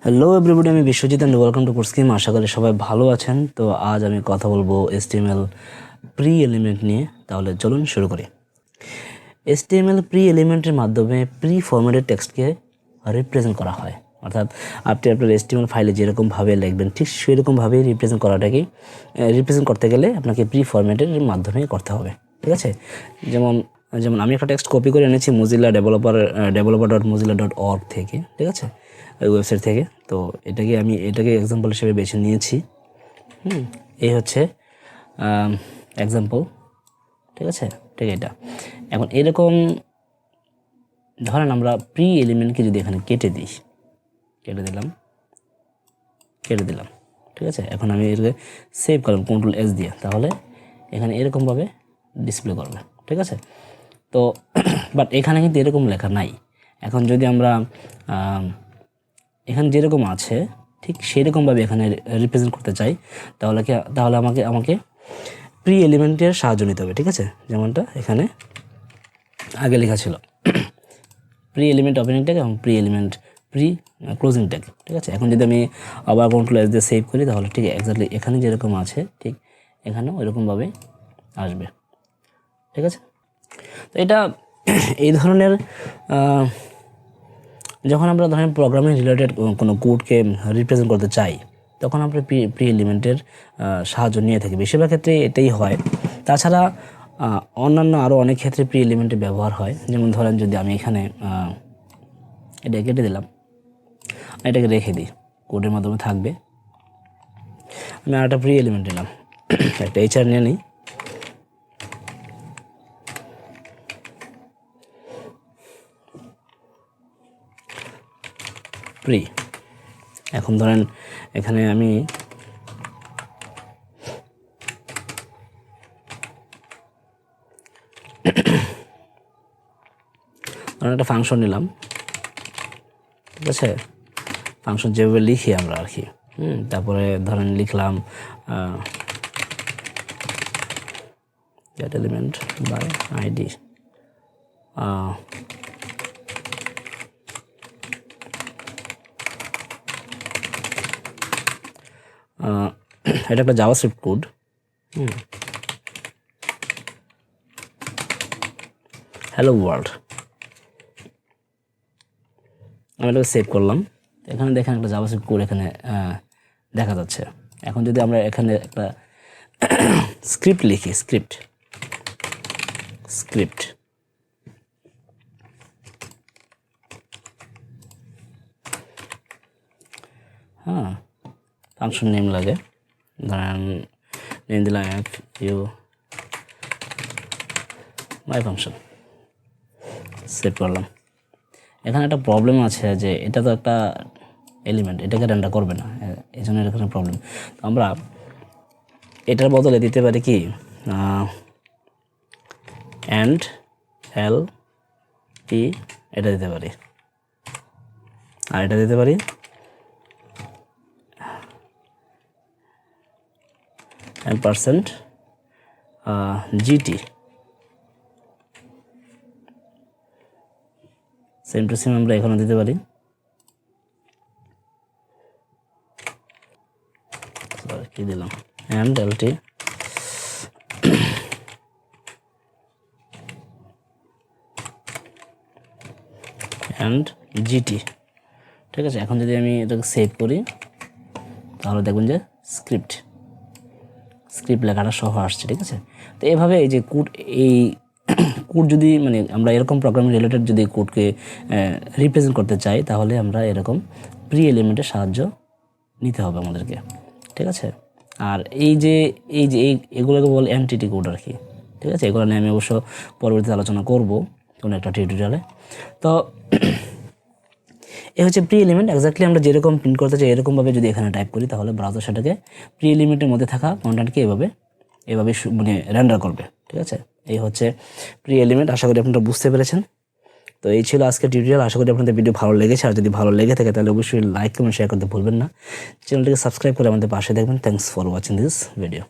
Hello everybody, আমি Biswajit and welcome to CodeScheme। আশা করি সবাই ভালো আছেন। তো আজ আমি কথা বলবো HTML প্রি এলিমেন্ট নিয়ে। তাহলে চলুন শুরু করি। HTML প্রি এলিমেন্টের মাধ্যমে প্রি ফরম্যাটেড টেক্সটকে রিপ্রেজেন্ট করা হয়। অর্থাৎ আপনি আপনার HTML ফাইলে যেরকমভাবে লিখবেন ঠিক সেরকমভাবেই রিপ্রেজেন্ট করতে গেলে আপনাকে প্রি ফরম্যাটের মাধ্যমে করতে হবে। ঠিক আছে, যেমন আমি একটা টেক্সট কপি করে এনেছি মোজিলা developer.mozilla.org থেকে। ঠিক আছে, ওই ওয়েবসাইট থেকে। তো এটাকে এক্সাম্পল হিসেবে বেছে নিয়েছি। এই হচ্ছে এক্সাম্পল। ঠিক আছে, ঠিক এটা। এখন এরকম ধরেন আমরা প্রি এলিমেন্টকে যদি এখানে কেটে দিলাম। ঠিক আছে, এখন আমি এটাকে সেভ করলাম Ctrl+S দিয়ে, তাহলে এখানে এরকমভাবে ডিসপ্লে করবে। ঠিক আছে, তো বাট এখানে কিন্তু এরকম লেখা নাই। এখন যদি আমরা এখানে যেরকম আছে ঠিক সেরকমভাবে এখানে রিপ্রেজেন্ট করতে চাই, তাহলে আমাকে প্রি এলিমেন্টের সাহায্য নিতে হবে। ঠিক আছে, যেমনটা এখানে আগে লেখা ছিল প্রি এলিমেন্ট ওপেনিং ট্যাগ এবং pre element pre closing tag. ঠিক আছে, এখন যদি আমি আবার Ctrl+S দিয়ে সেভ করি, তাহলে ঠিক এক্স্যাক্টলি এখানে যেরকম আছে ঠিক এখানেও এরকমভাবে আসবে। ঠিক আছে, তো এটা এই ধরনের যখন আমরা ধরেন প্রোগ্রামিং রিলেটেড কোনো কোডকে রিপ্রেজেন্ট করতে চাই, তখন আমরা প্রি এলিমেন্টের সাহায্য নিয়ে থাকি। বেশিরভাগ ক্ষেত্রে এটাই হয়। তাছাড়া অন্যান্য আরও অনেক ক্ষেত্রে প্রি এলিমেন্টের ব্যবহার হয়। যেমন ধরেন যদি আমি এখানে এটা কেটে দিলাম, এটাকে রেখে দিই, কোডের মাধ্যমে থাকবে। আমি আর একটা প্রি এলিমেন্ট নিলাম, একটা HR নিয়ে নিই। প্রি, এখন ধরেন এখানে আমি একটা ফাংশন নিলাম। ঠিক আছে, ফাংশন যেভাবে লিখি আমরা আর কি। তারপরে ধরেন লিখলাম get element by ID। এটা একটা জাভাস্ক্রিপ্ট কোড। হ্যালো ওয়ার্ল্ড, আমি এটাকে সেভ করলাম। এখানে দেখেন একটা জাভাস্ক্রিপ্ট কোড এখানে দেখা যাচ্ছে। এখন যদি আমরা এখানে একটা স্ক্রিপ্ট লিখি, স্ক্রিপ্ট ফাংশন নেম লাগে, ধরেন নেম দিলাম মাই ফাংশন, সেভ করলাম। এখানে একটা প্রবলেম আছে যে এটা তো একটা এলিমেন্ট, এটাকে রেন্ডার করবে না, এই জন্য এখানে প্রবলেম। তো আমরা এটার বদলে দিতে পারি কি অ্যান্ড এটা দিতে পারি, আর এটা দিতে পারি %GT। সেম টু সেম আমরা এখানে দিতে পারি কি দিলাম and LT and GT। ঠিক আছে, এখন যদি আমি এটাকে সেভ করি, তাহলে দেখবেন যে স্ক্রিপ্ট লেখাটা সহ আসছে। ঠিক আছে, তো এভাবে এই যে কোড যদি মানে আমরা এরকম প্রোগ্রামিং রিলেটেড যদি কোডকে রিপ্রেজেন্ট করতে চাই, তাহলে আমরা এরকম প্রি এলিমেন্টের সাহায্য নিতে হবে আমাদেরকে। ঠিক আছে, আর এগুলোকে বলে এন্টিটি কোড আর কি। ঠিক আছে, এগুলো নিয়ে আমি অবশ্য পরবর্তীতে আলোচনা করব কোনো একটা টিউটোরিয়ালে। তো এই হচ্ছে প্রি এলিমেন্ট। এক্স্যাক্টলি আমরা যেরকম প্রিন্ট করতে চাই এরকমভাবে যদি এখানে টাইপ করি, তাহলে ব্রাউজার সেটাকে প্রি এলিমেন্টের মধ্যে থাকা কন্টেন্টকে এভাবে মানে রেন্ডার করবে। ঠিক আছে, এই হচ্ছে প্রি এলিমেন্ট। আশা করি আপনারা বুঝতে পেরেছেন। তো এই ছিল আজকের টিউটোরিয়াল। আশা করি আপনাদের ভিডিও ভালো লেগেছে। আর যদি ভালো লেগে থাকে তাহলে অবশ্যই লাইক কমেন্ট শেয়ার করতে ভুলবেন না। চ্যানেলটিকে সাবস্ক্রাইব করে আমাদের পাশে দেখবেন। Thanks for watching this video.